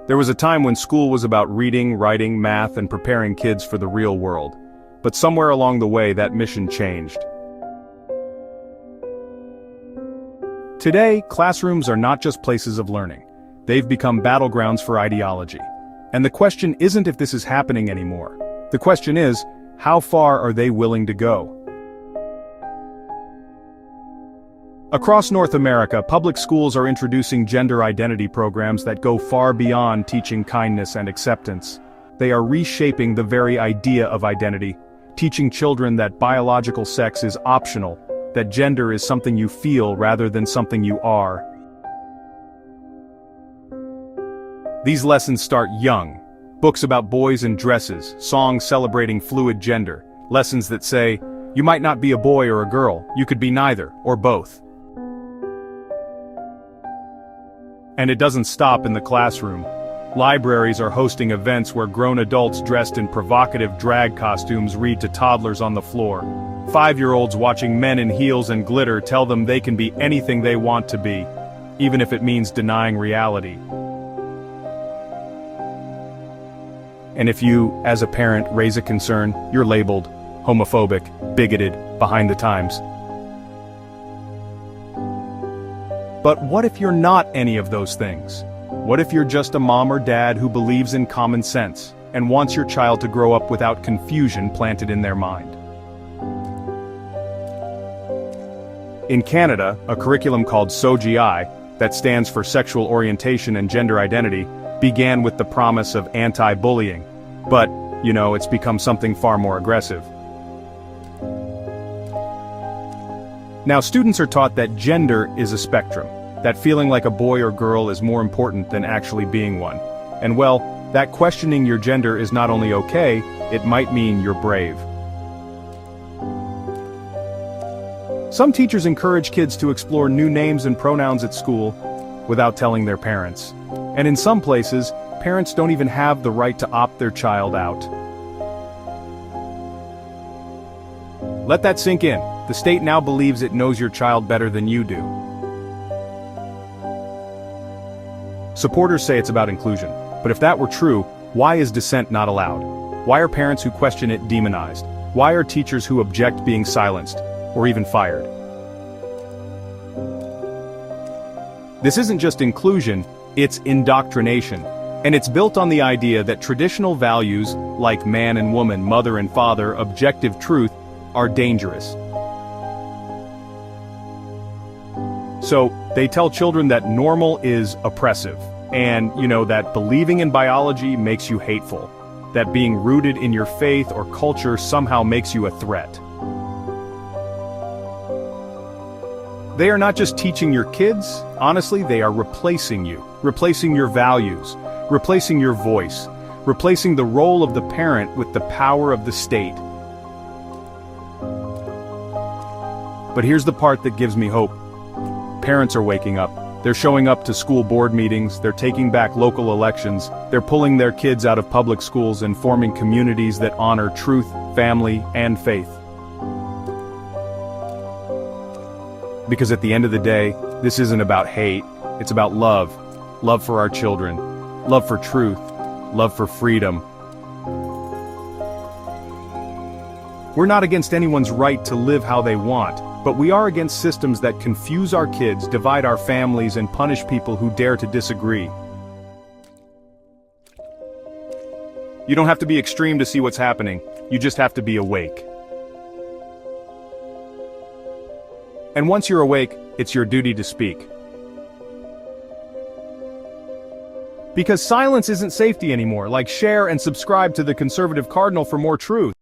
There was a time when school was about reading, writing, math, and preparing kids for the real world. But somewhere along the way, that mission changed. Today, classrooms are not just places of learning. They've become battlegrounds for ideology. And the question isn't if this is happening anymore. The question is, how far are they willing to go? Across North America, public schools are introducing gender identity programs that go far beyond teaching kindness and acceptance. They are reshaping the very idea of identity, teaching children that biological sex is optional, that gender is something you feel rather than something you are. These lessons start young. Books about boys and dresses, songs celebrating fluid gender, lessons that say, you might not be a boy or a girl, you could be neither, or both. And it doesn't stop in the classroom. Libraries are hosting events where grown adults dressed in provocative drag costumes read to toddlers on the floor. 5-year-olds watching men in heels and glitter tell them they can be anything they want to be, even if it means denying reality. And if you, as a parent, raise a concern, you're labeled homophobic, bigoted, behind the times. But what if you're not any of those things? What if you're just a mom or dad who believes in common sense and wants your child to grow up without confusion planted in their mind? In Canada, a curriculum called SOGI, that stands for Sexual Orientation and Gender Identity, began with the promise of anti-bullying. But, it's become something far more aggressive. Now, students are taught that gender is a spectrum, that feeling like a boy or girl is more important than actually being one. And well, that questioning your gender is not only okay, it might mean you're brave. Some teachers encourage kids to explore new names and pronouns at school without telling their parents. And in some places, parents don't even have the right to opt their child out. Let that sink in. The state now believes it knows your child better than you do. Supporters say it's about inclusion, but if that were true, why is dissent not allowed? Why are parents who question it demonized? Why are teachers who object being silenced, or even fired? This isn't just inclusion, it's indoctrination. And it's built on the idea that traditional values, like man and woman, mother and father, objective truth, are dangerous. So, they tell children that normal is oppressive, and, that believing in biology makes you hateful, that being rooted in your faith or culture somehow makes you a threat. They are not just teaching your kids, honestly, they are replacing you, replacing your values, replacing your voice, replacing the role of the parent with the power of the state. But here's the part that gives me hope. Parents are waking up. They're showing up to school board meetings, they're taking back local elections, they're pulling their kids out of public schools and forming communities that honor truth, family, and faith. Because at the end of the day, this isn't about hate, it's about love. Love for our children, love for truth, love for freedom. We're not against anyone's right to live how they want, but we are against systems that confuse our kids, divide our families, and punish people who dare to disagree. You don't have to be extreme to see what's happening, you just have to be awake. And once you're awake, it's your duty to speak. Because silence isn't safety anymore. Like, share and subscribe to The Conservative Cardinal for more truth.